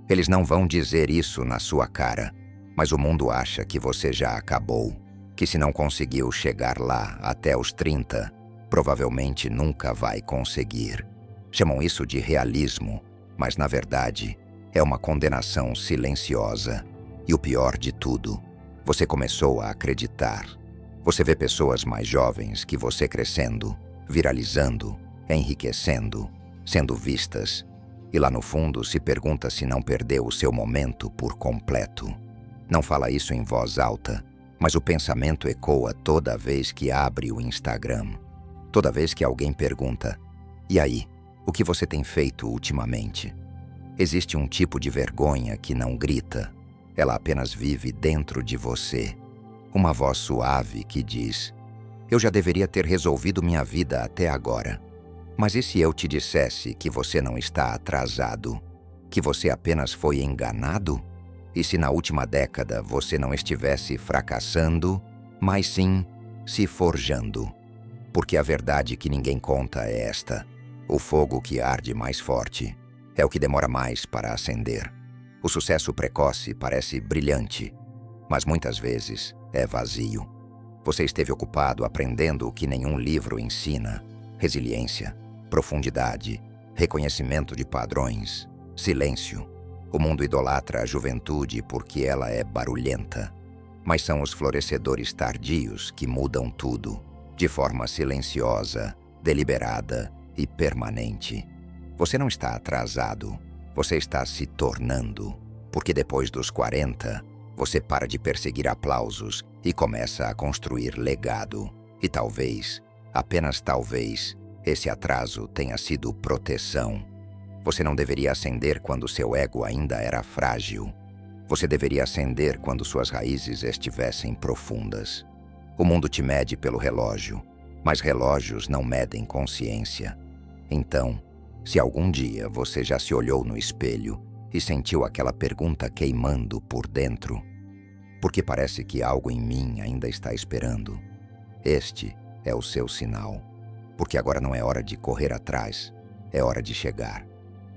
Eles não vão dizer isso na sua cara, mas o mundo acha que você já acabou, que se não conseguiu chegar lá até os 30, provavelmente nunca vai conseguir. Chamam isso de realismo, mas na verdade é uma condenação silenciosa. E o pior de tudo, você começou a acreditar. Você vê pessoas mais jovens que você crescendo, viralizando, enriquecendo, sendo vistas, e lá no fundo se pergunta se não perdeu o seu momento por completo. Não fala isso em voz alta, mas o pensamento ecoa toda vez que abre o Instagram. Toda vez que alguém pergunta: "E aí, o que você tem feito ultimamente?" Existe um tipo de vergonha que não grita, ela apenas vive dentro de você. Uma voz suave que diz: "Eu já deveria ter resolvido minha vida até agora." Mas e se eu te dissesse que você não está atrasado? Que você apenas foi enganado? E se na última década você não estivesse fracassando, mas sim se forjando? Porque a verdade que ninguém conta é esta: o fogo que arde mais forte é o que demora mais para acender. O sucesso precoce parece brilhante, mas muitas vezes é vazio. Você esteve ocupado aprendendo o que nenhum livro ensina: resiliência, profundidade, reconhecimento de padrões, silêncio. O mundo idolatra a juventude porque ela é barulhenta, mas são os florescedores tardios que mudam tudo, de forma silenciosa, deliberada e permanente. Você não está atrasado, você está se tornando, porque depois dos 40, você para de perseguir aplausos e começa a construir legado. E talvez, apenas talvez, esse atraso tenha sido proteção. Você não deveria acender quando seu ego ainda era frágil. Você deveria acender quando suas raízes estivessem profundas. O mundo te mede pelo relógio, mas relógios não medem consciência. Então, se algum dia você já se olhou no espelho e sentiu aquela pergunta queimando por dentro: "Porque parece que algo em mim ainda está esperando?" Este é o seu sinal. Porque agora não é hora de correr atrás, é hora de chegar.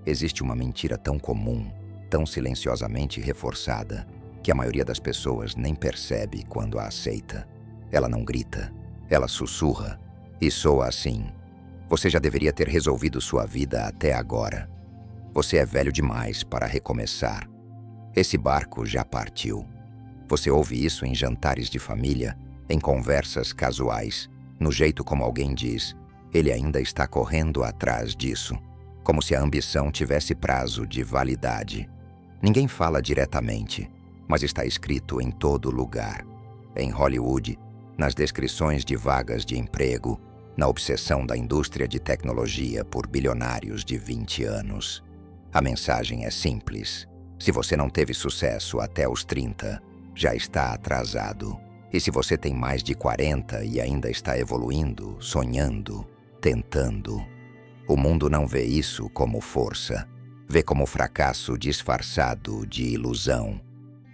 Existe uma mentira tão comum, tão silenciosamente reforçada, que a maioria das pessoas nem percebe quando a aceita. Ela não grita, ela sussurra, e soa assim: "Você já deveria ter resolvido sua vida até agora. Você é velho demais para recomeçar. Esse barco já partiu." Você ouve isso em jantares de família, em conversas casuais, no jeito como alguém diz: "Ele ainda está correndo atrás disso." Como se a ambição tivesse prazo de validade. Ninguém fala diretamente, mas está escrito em todo lugar. Em Hollywood, nas descrições de vagas de emprego, na obsessão da indústria de tecnologia por bilionários de 20 anos. A mensagem é simples: se você não teve sucesso até os 30, já está atrasado. E se você tem mais de 40 e ainda está evoluindo, sonhando, tentando, o mundo não vê isso como força, vê como fracasso disfarçado de ilusão.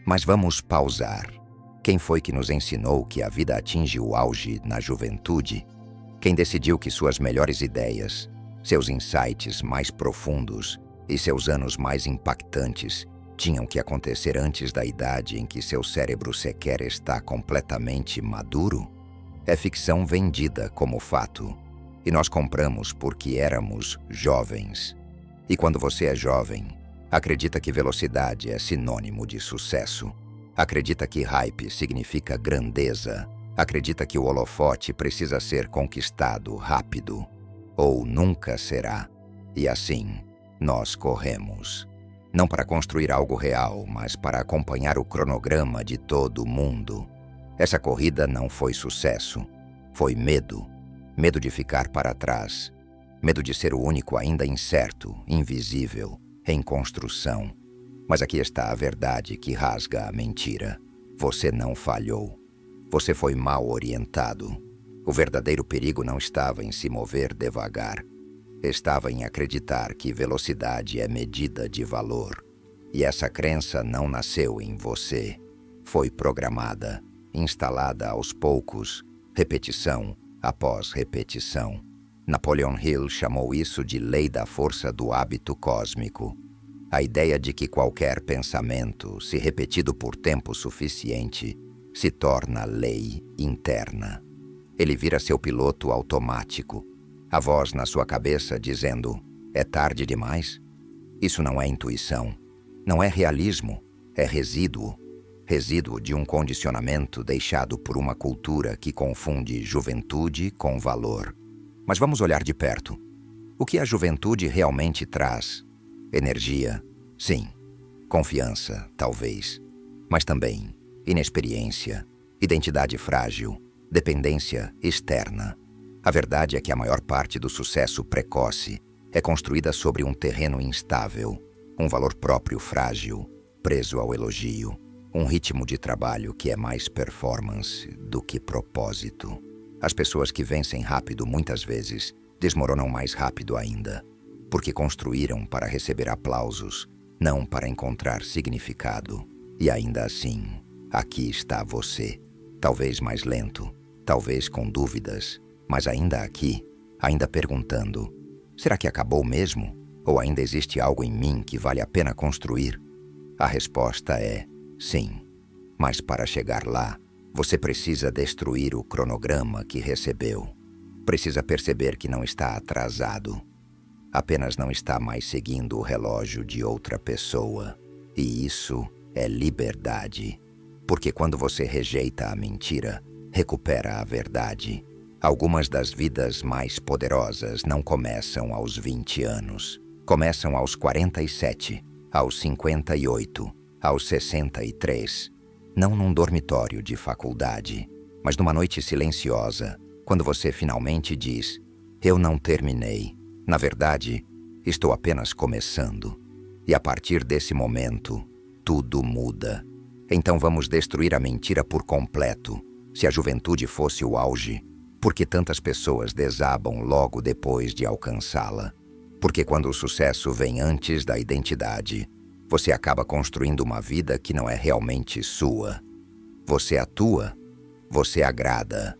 Mas vamos pausar. Quem foi que nos ensinou que a vida atinge o auge na juventude? Quem decidiu que suas melhores ideias, seus insights mais profundos e seus anos mais impactantes tinham que acontecer antes da idade em que seu cérebro sequer está completamente maduro? É ficção vendida como fato, e nós compramos porque éramos jovens. E quando você é jovem, acredita que velocidade é sinônimo de sucesso. Acredita que hype significa grandeza. Acredita que o holofote precisa ser conquistado rápido, ou nunca será. E assim, nós corremos. Não para construir algo real, mas para acompanhar o cronograma de todo mundo. Essa corrida não foi sucesso, foi medo. Medo de ficar para trás. Medo de ser o único ainda incerto, invisível, em construção. Mas aqui está a verdade que rasga a mentira. Você não falhou. Você foi mal orientado. O verdadeiro perigo não estava em se mover devagar. Estava em acreditar que velocidade é medida de valor. E essa crença não nasceu em você. Foi programada, instalada aos poucos, repetição após repetição. Napoleon Hill chamou isso de lei da força do hábito cósmico. A ideia de que qualquer pensamento, se repetido por tempo suficiente, se torna lei interna. Ele vira seu piloto automático, a voz na sua cabeça dizendo: é tarde demais? Isso não é intuição, não é realismo, é resíduo. Resíduo de um condicionamento deixado por uma cultura que confunde juventude com valor. Mas vamos olhar de perto. O que a juventude realmente traz? Energia, sim. Confiança, talvez. Mas também inexperiência, identidade frágil, dependência externa. A verdade é que a maior parte do sucesso precoce é construída sobre um terreno instável, um valor próprio frágil, preso ao elogio, um ritmo de trabalho que é mais performance do que propósito. As pessoas que vencem rápido muitas vezes desmoronam mais rápido ainda, porque construíram para receber aplausos, não para encontrar significado. E ainda assim, aqui está você, talvez mais lento, talvez com dúvidas, mas ainda aqui, ainda perguntando: será que acabou mesmo? Ou ainda existe algo em mim que vale a pena construir? A resposta é sim. Mas para chegar lá, você precisa destruir o cronograma que recebeu. Precisa perceber que não está atrasado. Apenas não está mais seguindo o relógio de outra pessoa. E isso é liberdade. Porque quando você rejeita a mentira, recupera a verdade. Algumas das vidas mais poderosas não começam aos 20 anos. Começam aos 47, aos 58, aos 63. Não num dormitório de faculdade, mas numa noite silenciosa, quando você finalmente diz: eu não terminei. Na verdade, estou apenas começando. E a partir desse momento, tudo muda. Então vamos destruir a mentira por completo. Se a juventude fosse o auge, por que tantas pessoas desabam logo depois de alcançá-la? Porque quando o sucesso vem antes da identidade, você acaba construindo uma vida que não é realmente sua. Você atua, você agrada,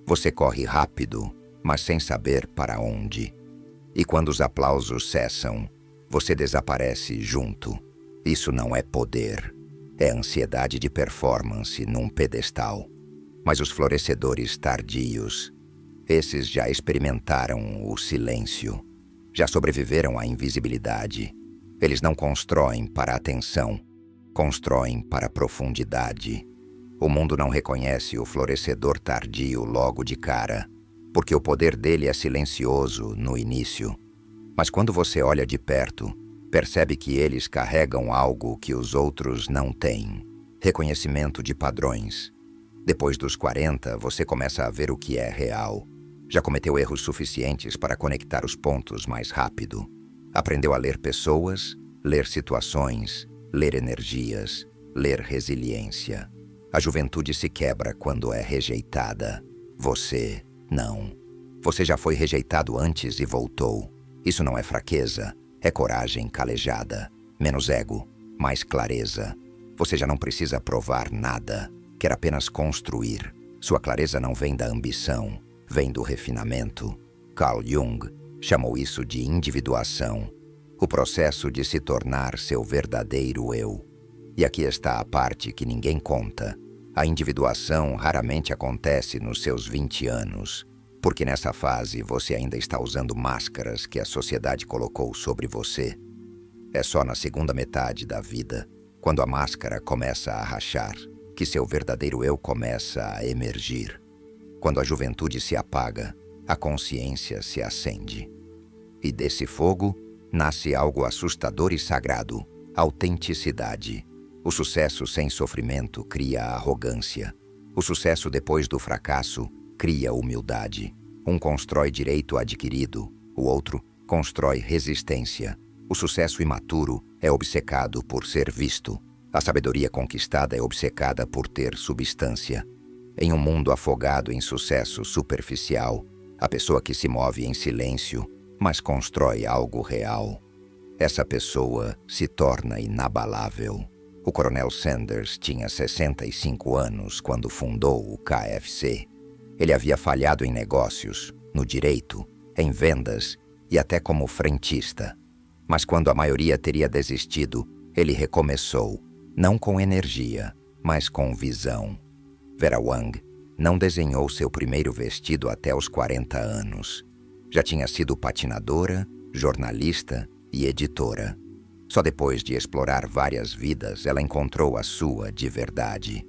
você corre rápido, mas sem saber para onde. E quando os aplausos cessam, você desaparece junto. Isso não é poder, é ansiedade de performance num pedestal. Mas os florescedores tardios, esses já experimentaram o silêncio, já sobreviveram à invisibilidade. Eles não constroem para a atenção, constroem para a profundidade. O mundo não reconhece o florescedor tardio logo de cara, porque o poder dele é silencioso no início. Mas quando você olha de perto, percebe que eles carregam algo que os outros não têm: reconhecimento de padrões. Depois dos 40, você começa a ver o que é real. Já cometeu erros suficientes para conectar os pontos mais rápido. Aprendeu a ler pessoas, ler situações, ler energias, ler resiliência. A juventude se quebra quando é rejeitada. Você, não. Você já foi rejeitado antes e voltou. Isso não é fraqueza, é coragem calejada. Menos ego, mais clareza. Você já não precisa provar nada, quer apenas construir. Sua clareza não vem da ambição, vem do refinamento. Carl Jung chamou isso de individuação, o processo de se tornar seu verdadeiro eu. E aqui está a parte que ninguém conta. A individuação raramente acontece nos seus 20 anos, porque nessa fase você ainda está usando máscaras que a sociedade colocou sobre você. É só na segunda metade da vida, quando a máscara começa a rachar, que seu verdadeiro eu começa a emergir. Quando a juventude se apaga, a consciência se acende. E desse fogo nasce algo assustador e sagrado: autenticidade. O sucesso sem sofrimento cria arrogância. O sucesso depois do fracasso cria humildade. Um constrói direito adquirido, o outro constrói resistência. O sucesso imaturo é obcecado por ser visto. A sabedoria conquistada é obcecada por ter substância. Em um mundo afogado em sucesso superficial, a pessoa que se move em silêncio, mas constrói algo real, essa pessoa se torna inabalável. O Coronel Sanders tinha 65 anos quando fundou o KFC. Ele havia falhado em negócios, no direito, em vendas e até como frentista. Mas quando a maioria teria desistido, ele recomeçou, não com energia, mas com visão. Vera Wang não desenhou seu primeiro vestido até os 40 anos. Já tinha sido patinadora, jornalista e editora. Só depois de explorar várias vidas, ela encontrou a sua de verdade.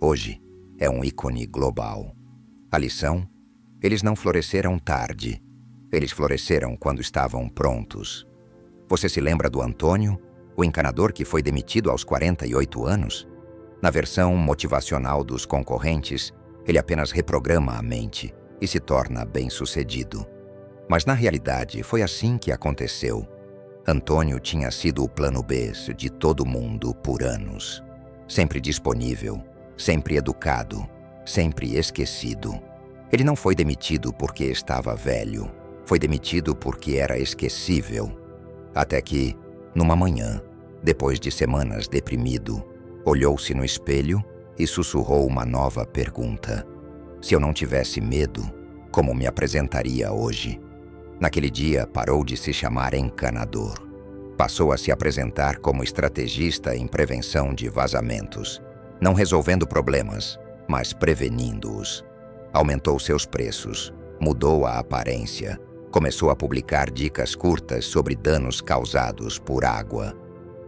Hoje, é um ícone global. A lição? Eles não floresceram tarde. Eles floresceram quando estavam prontos. Você se lembra do Antônio, o encanador que foi demitido aos 48 anos? Na versão motivacional dos concorrentes, ele apenas reprograma a mente e se torna bem-sucedido. Mas na realidade, foi assim que aconteceu. Antônio tinha sido o plano B de todo mundo por anos. Sempre disponível, sempre educado, sempre esquecido. Ele não foi demitido porque estava velho. Foi demitido porque era esquecível. Até que, numa manhã, depois de semanas deprimido, olhou-se no espelho e sussurrou uma nova pergunta. Se eu não tivesse medo, como me apresentaria hoje? Naquele dia, parou de se chamar encanador. Passou a se apresentar como estrategista em prevenção de vazamentos, não resolvendo problemas, mas prevenindo-os. Aumentou seus preços, mudou a aparência, começou a publicar dicas curtas sobre danos causados por água.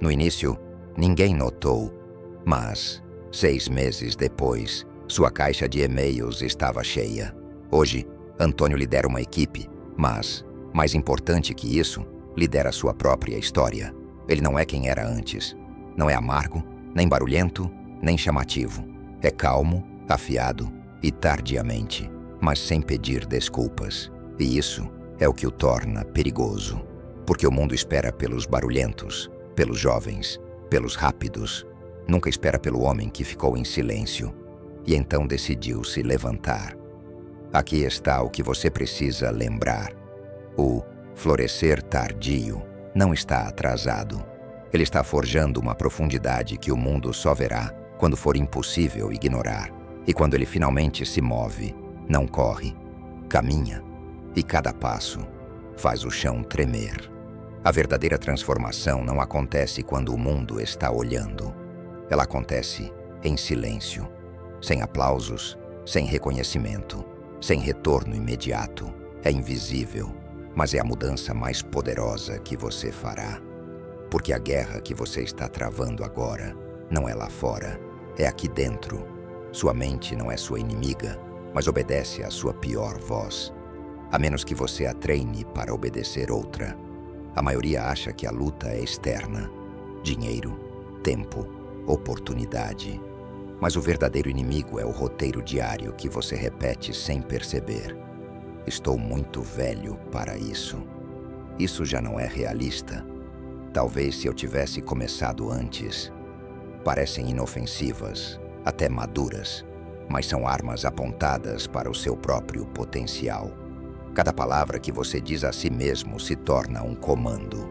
No início, ninguém notou, mas, 6 meses depois, sua caixa de e-mails estava cheia. Hoje, Antônio lidera uma equipe, mas, mais importante que isso, lidera sua própria história. Ele não é quem era antes. Não é amargo, nem barulhento, nem chamativo. É calmo, afiado e tardiamente, mas sem pedir desculpas. E isso é o que o torna perigoso. Porque o mundo espera pelos barulhentos, pelos jovens, pelos rápidos. Nunca espera pelo homem que ficou em silêncio e então decidiu se levantar. Aqui está o que você precisa lembrar. O florescer tardio não está atrasado. Ele está forjando uma profundidade que o mundo só verá quando for impossível ignorar. E quando ele finalmente se move, não corre, caminha, e cada passo faz o chão tremer. A verdadeira transformação não acontece quando o mundo está olhando. Ela acontece em silêncio, sem aplausos, sem reconhecimento, sem retorno imediato. É invisível, mas é a mudança mais poderosa que você fará. Porque a guerra que você está travando agora não é lá fora, é aqui dentro. Sua mente não é sua inimiga, mas obedece à sua pior voz. A menos que você a treine para obedecer outra. A maioria acha que a luta é externa. Dinheiro, tempo, oportunidade. Mas o verdadeiro inimigo é o roteiro diário que você repete sem perceber. Estou muito velho para isso. Isso já não é realista. Talvez se eu tivesse começado antes. Parecem inofensivas, até maduras, mas são armas apontadas para o seu próprio potencial. Cada palavra que você diz a si mesmo se torna um comando.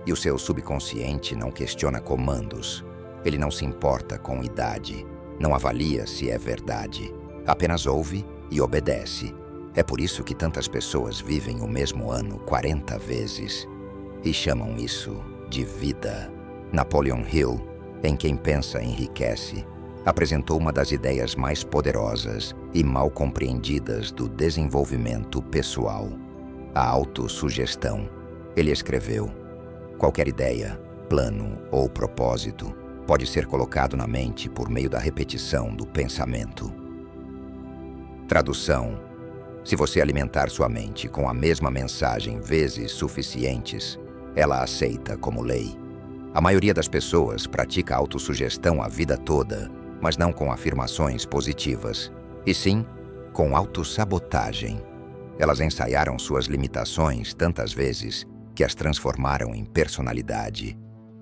E o seu subconsciente não questiona comandos. Ele não se importa com idade, não avalia se é verdade. Apenas ouve e obedece. É por isso que tantas pessoas vivem o mesmo ano 40 vezes. E chamam isso de vida. Napoleon Hill, em Quem Pensa Enriquece, apresentou uma das ideias mais poderosas e mal compreendidas do desenvolvimento pessoal, a autossugestão. Ele escreveu: qualquer ideia, plano ou propósito pode ser colocado na mente por meio da repetição do pensamento. Tradução: se você alimentar sua mente com a mesma mensagem vezes suficientes, ela aceita como lei. A maioria das pessoas pratica autossugestão a vida toda, mas não com afirmações positivas, e sim com autossabotagem. Elas ensaiaram suas limitações tantas vezes que as transformaram em personalidade.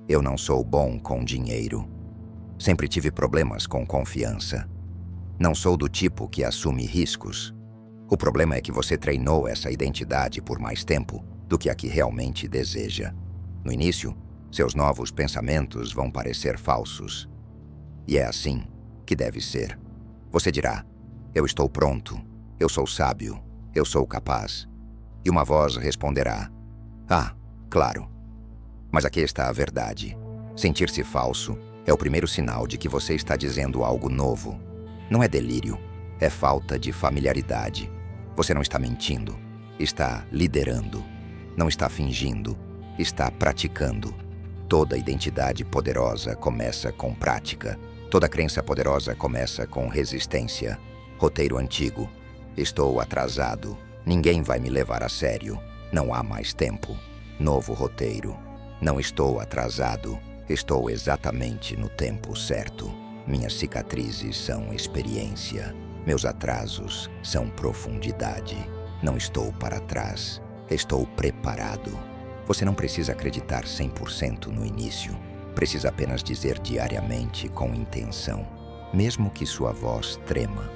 Eu não sou bom com dinheiro. Sempre tive problemas com confiança. Não sou do tipo que assume riscos. O problema é que você treinou essa identidade por mais tempo do que a que realmente deseja. No início, seus novos pensamentos vão parecer falsos. E é assim que deve ser. Você dirá: eu estou pronto, eu sou sábio, eu sou capaz. E uma voz responderá: ah, claro. Mas aqui está a verdade. Sentir-se falso é o primeiro sinal de que você está dizendo algo novo. Não é delírio, é falta de familiaridade. Você não está mentindo, está liderando. Não está fingindo, está praticando. Toda identidade poderosa começa com prática. Toda crença poderosa começa com resistência. Roteiro antigo. Estou atrasado. Ninguém vai me levar a sério. Não há mais tempo. Novo roteiro. Não estou atrasado. Estou exatamente no tempo certo. Minhas cicatrizes são experiência. Meus atrasos são profundidade. Não estou para trás. Estou preparado. Você não precisa acreditar 100% no início. Precisa apenas dizer diariamente com intenção, mesmo que sua voz trema,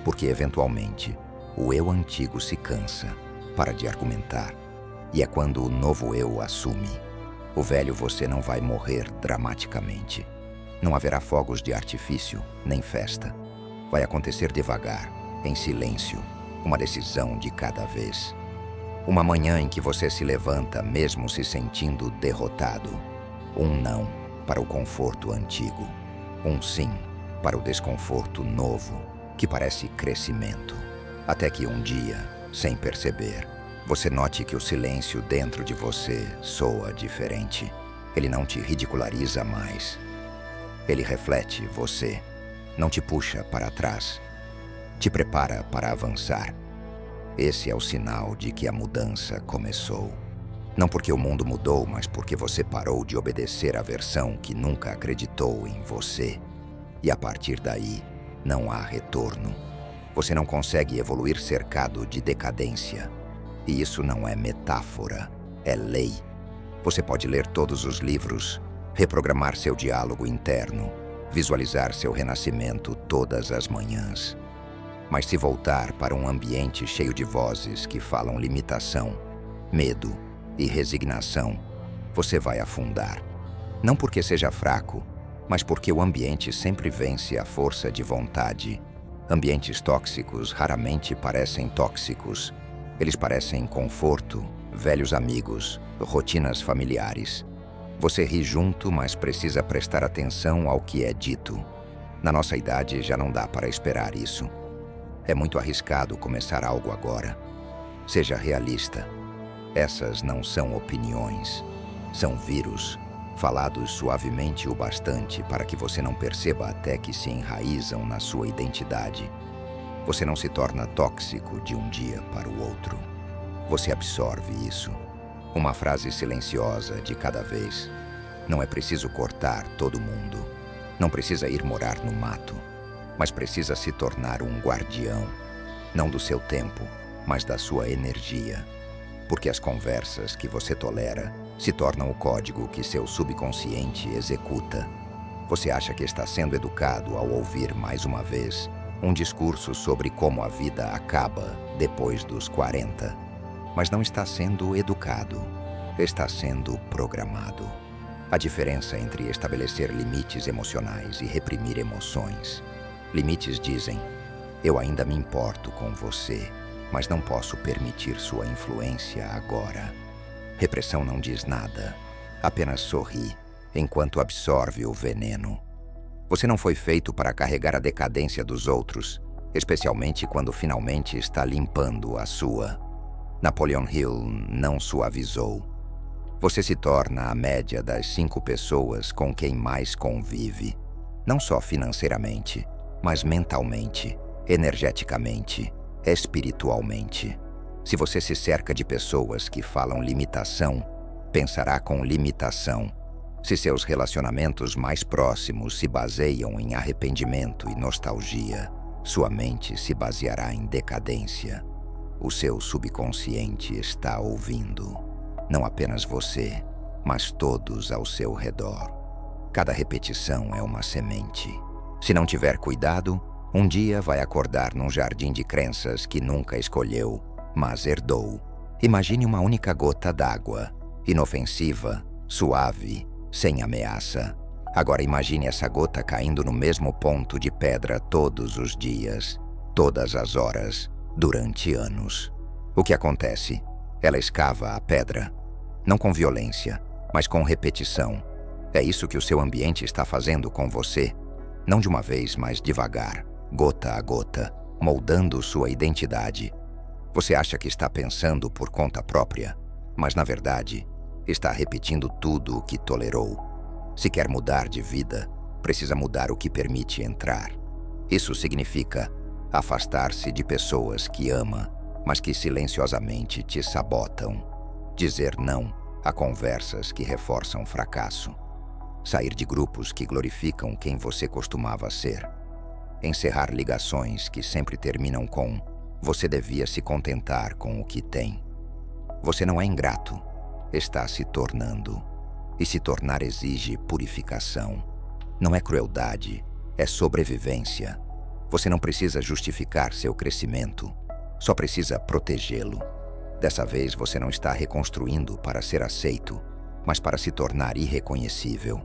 porque eventualmente o eu antigo se cansa, para de argumentar, e é quando o novo eu assume. O velho você não vai morrer dramaticamente. Não haverá fogos de artifício, nem festa. Vai acontecer devagar, em silêncio, uma decisão de cada vez. Uma manhã em que você se levanta mesmo se sentindo derrotado. Um não para o conforto antigo. Um sim para o desconforto novo, que parece crescimento. Até que um dia, sem perceber, você note que o silêncio dentro de você soa diferente. Ele não te ridiculariza mais. Ele reflete você, não te puxa para trás. Te prepara para avançar. Esse é o sinal de que a mudança começou. Não porque o mundo mudou, mas porque você parou de obedecer à versão que nunca acreditou em você. E a partir daí, não há retorno. Você não consegue evoluir cercado de decadência. E isso não é metáfora, é lei. Você pode ler todos os livros, reprogramar seu diálogo interno, visualizar seu renascimento todas as manhãs. Mas se voltar para um ambiente cheio de vozes que falam limitação, medo e resignação, você vai afundar. Não porque seja fraco, mas porque o ambiente sempre vence a força de vontade. Ambientes tóxicos raramente parecem tóxicos. Eles parecem conforto, velhos amigos, rotinas familiares. Você ri junto, mas precisa prestar atenção ao que é dito. Na nossa idade já não dá para esperar isso. É muito arriscado começar algo agora. Seja realista. Essas não são opiniões. São vírus, falados suavemente o bastante para que você não perceba até que se enraizam na sua identidade. Você não se torna tóxico de um dia para o outro. Você absorve isso. Uma frase silenciosa de cada vez. Não é preciso cortar todo mundo. Não precisa ir morar no mato. Mas precisa se tornar um guardião. Não do seu tempo, mas da sua energia. Porque as conversas que você tolera se tornam o código que seu subconsciente executa. Você acha que está sendo educado ao ouvir mais uma vez um discurso sobre como a vida acaba depois dos 40. Mas não está sendo educado, está sendo programado. A diferença entre estabelecer limites emocionais e reprimir emoções. Limites dizem, eu ainda me importo com você, mas não posso permitir sua influência agora. Repressão não diz nada, apenas sorri, enquanto absorve o veneno. Você não foi feito para carregar a decadência dos outros, especialmente quando finalmente está limpando a sua. Napoleon Hill não suavizou. Você se torna a média das 5 pessoas com quem mais convive, não só financeiramente, mas mentalmente, energeticamente, espiritualmente. Se você se cerca de pessoas que falam limitação, pensará com limitação. Se seus relacionamentos mais próximos se baseiam em arrependimento e nostalgia, sua mente se baseará em decadência. O seu subconsciente está ouvindo. Não apenas você, mas todos ao seu redor. Cada repetição é uma semente. Se não tiver cuidado, um dia vai acordar num jardim de crenças que nunca escolheu, mas herdou. Imagine uma única gota d'água, inofensiva, suave, sem ameaça. Agora imagine essa gota caindo no mesmo ponto de pedra todos os dias, todas as horas, durante anos. O que acontece? Ela escava a pedra, não com violência, mas com repetição. É isso que o seu ambiente está fazendo com você, não de uma vez, mas devagar, gota a gota, moldando sua identidade. Você acha que está pensando por conta própria, mas na verdade, está repetindo tudo o que tolerou. Se quer mudar de vida, precisa mudar o que permite entrar. Isso significa afastar-se de pessoas que ama, mas que silenciosamente te sabotam. Dizer não a conversas que reforçam fracasso. Sair de grupos que glorificam quem você costumava ser. Encerrar ligações que sempre terminam com "você devia se contentar com o que tem". Você não é ingrato, está se tornando. E se tornar exige purificação. Não é crueldade, é sobrevivência. Você não precisa justificar seu crescimento, só precisa protegê-lo. Dessa vez você não está reconstruindo para ser aceito, mas para se tornar irreconhecível.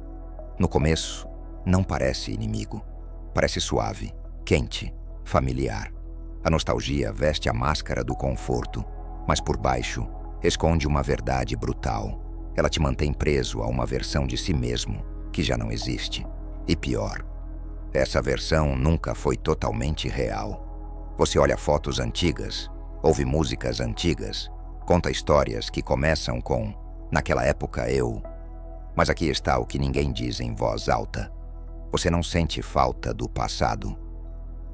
No começo, não parece inimigo. Parece suave, quente, familiar. A nostalgia veste a máscara do conforto, mas por baixo esconde uma verdade brutal. Ela te mantém preso a uma versão de si mesmo que já não existe. E pior, essa versão nunca foi totalmente real. Você olha fotos antigas, ouve músicas antigas, conta histórias que começam com "naquela época eu". Mas aqui está o que ninguém diz em voz alta. Você não sente falta do passado.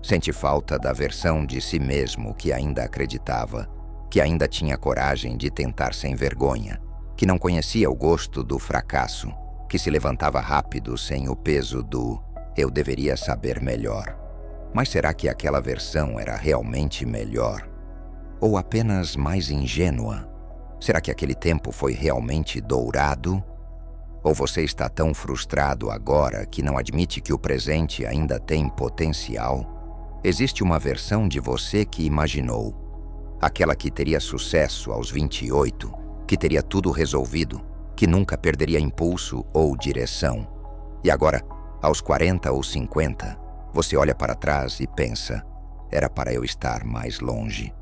Sente falta da versão de si mesmo que ainda acreditava, que ainda tinha coragem de tentar sem vergonha, que não conhecia o gosto do fracasso, que se levantava rápido sem o peso do "eu deveria saber melhor". Mas será que aquela versão era realmente melhor? Ou apenas mais ingênua? Será que aquele tempo foi realmente dourado? Ou você está tão frustrado agora que não admite que o presente ainda tem potencial? Existe uma versão de você que imaginou. Aquela que teria sucesso aos 28, que teria tudo resolvido, que nunca perderia impulso ou direção. E agora, aos 40 ou 50, você olha para trás e pensa: era para eu estar mais longe.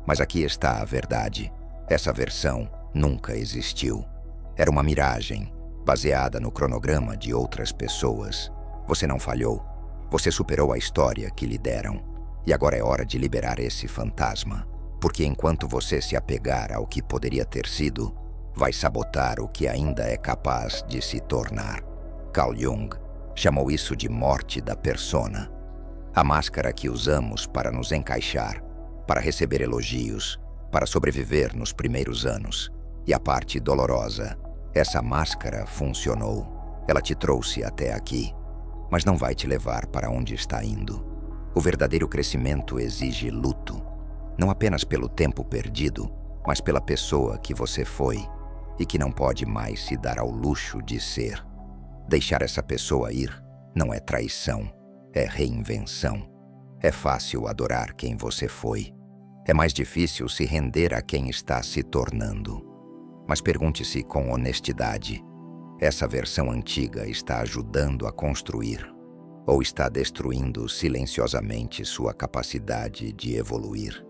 Mas aqui está a verdade. Essa versão nunca existiu. Era uma miragem, baseada no cronograma de outras pessoas. Você não falhou. Você superou a história que lhe deram. E agora é hora de liberar esse fantasma. Porque enquanto você se apegar ao que poderia ter sido, vai sabotar o que ainda é capaz de se tornar. Carl Jung chamou isso de morte da persona. A máscara que usamos para nos encaixar, para receber elogios, para sobreviver nos primeiros anos. E a parte dolorosa, essa máscara funcionou. Ela te trouxe até aqui, mas não vai te levar para onde está indo. O verdadeiro crescimento exige luto, não apenas pelo tempo perdido, mas pela pessoa que você foi e que não pode mais se dar ao luxo de ser. Deixar essa pessoa ir não é traição, é reinvenção. É fácil adorar quem você foi. É mais difícil se render a quem está se tornando. Mas pergunte-se com honestidade: essa versão antiga está ajudando a construir ou está destruindo silenciosamente sua capacidade de evoluir?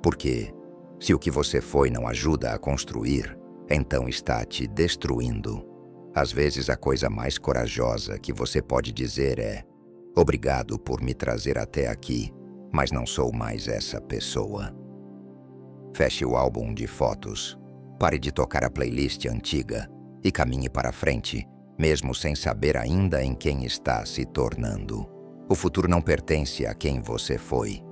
Porque, se o que você foi não ajuda a construir, então está te destruindo. Às vezes a coisa mais corajosa que você pode dizer é: obrigado por me trazer até aqui, mas não sou mais essa pessoa. Feche o álbum de fotos, pare de tocar a playlist antiga e caminhe para frente, mesmo sem saber ainda em quem está se tornando. O futuro não pertence a quem você foi.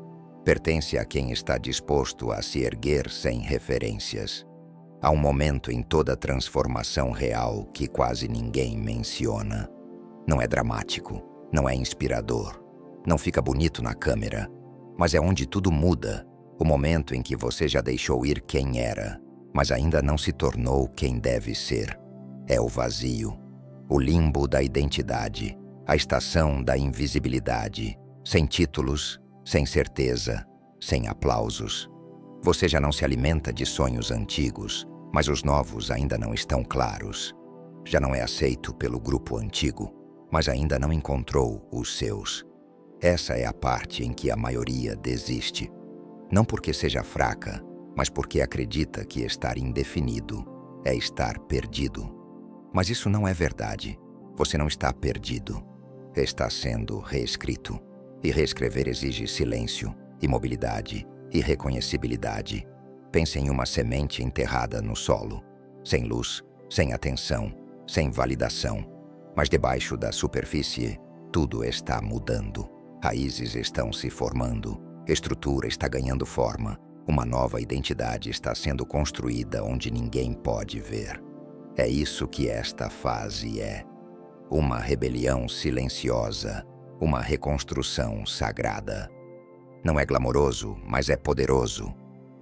Pertence a quem está disposto a se erguer sem referências. Há um momento em toda transformação real que quase ninguém menciona. Não é dramático, não é inspirador, não fica bonito na câmera, mas é onde tudo muda. O momento em que você já deixou ir quem era, mas ainda não se tornou quem deve ser. É o vazio, o limbo da identidade, a estação da invisibilidade, sem títulos, sem certeza, sem aplausos. Você já não se alimenta de sonhos antigos, mas os novos ainda não estão claros. Já não é aceito pelo grupo antigo, mas ainda não encontrou os seus. Essa é a parte em que a maioria desiste. Não porque seja fraca, mas porque acredita que estar indefinido é estar perdido. Mas isso não é verdade. Você não está perdido. Está sendo reescrito. E reescrever exige silêncio, imobilidade e reconhecibilidade. Pense em uma semente enterrada no solo, sem luz, sem atenção, sem validação. Mas debaixo da superfície, tudo está mudando. Raízes estão se formando, estrutura está ganhando forma, uma nova identidade está sendo construída onde ninguém pode ver. É isso que esta fase é. Uma rebelião silenciosa, uma reconstrução sagrada. Não é glamouroso, mas é poderoso,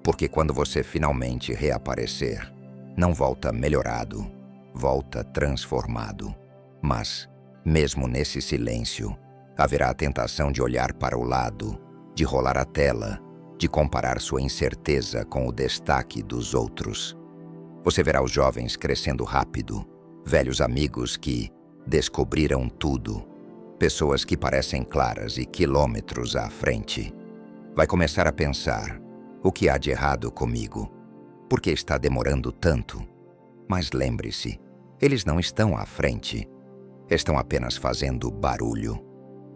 porque quando você finalmente reaparecer, não volta melhorado, volta transformado. Mas, mesmo nesse silêncio, haverá a tentação de olhar para o lado, de rolar a tela, de comparar sua incerteza com o destaque dos outros. Você verá os jovens crescendo rápido, velhos amigos que descobriram tudo, pessoas que parecem claras e quilômetros à frente. Vai começar a pensar: o que há de errado comigo? Por que está demorando tanto? Mas lembre-se, eles não estão à frente. Estão apenas fazendo barulho.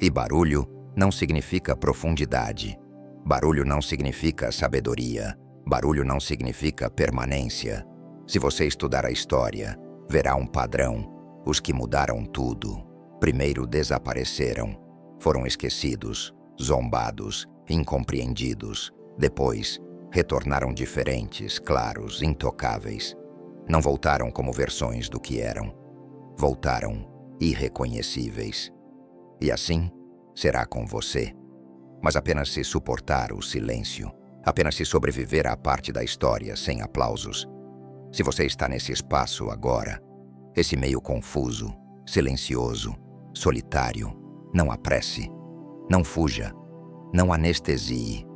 E barulho não significa profundidade. Barulho não significa sabedoria. Barulho não significa permanência. Se você estudar a história, verá um padrão. Os que mudaram tudo, primeiro desapareceram, foram esquecidos, zombados, incompreendidos. Depois, retornaram diferentes, claros, intocáveis. Não voltaram como versões do que eram. Voltaram irreconhecíveis. E assim será com você. Mas apenas se suportar o silêncio, apenas se sobreviver à parte da história sem aplausos. Se você está nesse espaço agora, esse meio confuso, silencioso, solitário, não apresse, não fuja, não anestesie,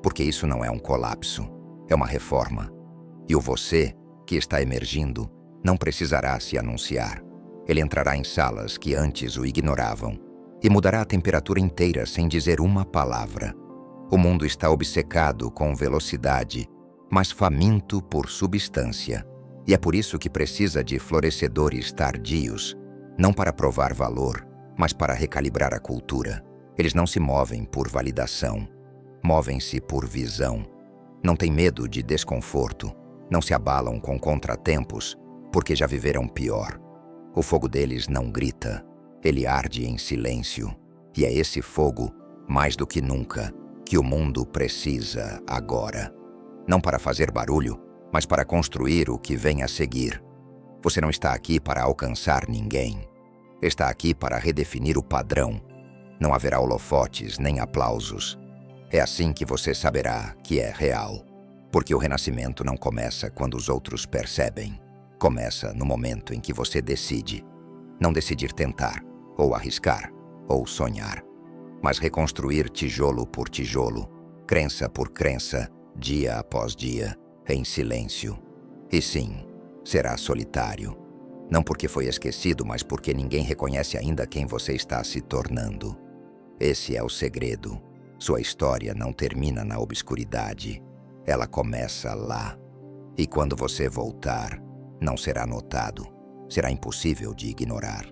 porque isso não é um colapso, é uma reforma. E o você, que está emergindo, não precisará se anunciar. Ele entrará em salas que antes o ignoravam e mudará a temperatura inteira sem dizer uma palavra. O mundo está obcecado com velocidade, mas faminto por substância. E é por isso que precisa de florescedores tardios, não para provar valor, mas para recalibrar a cultura. Eles não se movem por validação, movem-se por visão. Não têm medo de desconforto, não se abalam com contratempos, porque já viveram pior. O fogo deles não grita, ele arde em silêncio. E é esse fogo, mais do que nunca, que o mundo precisa agora. Não para fazer barulho, mas para construir o que vem a seguir. Você não está aqui para alcançar ninguém. Está aqui para redefinir o padrão. Não haverá holofotes nem aplausos. É assim que você saberá que é real. Porque o renascimento não começa quando os outros percebem. Começa no momento em que você decide. Não decidir tentar, ou arriscar, ou sonhar, mas reconstruir tijolo por tijolo, crença por crença, dia após dia, em silêncio. E sim, será solitário. Não porque foi esquecido, mas porque ninguém reconhece ainda quem você está se tornando. Esse é o segredo. Sua história não termina na obscuridade. Ela começa lá. E quando você voltar, não será notado. Será impossível de ignorar.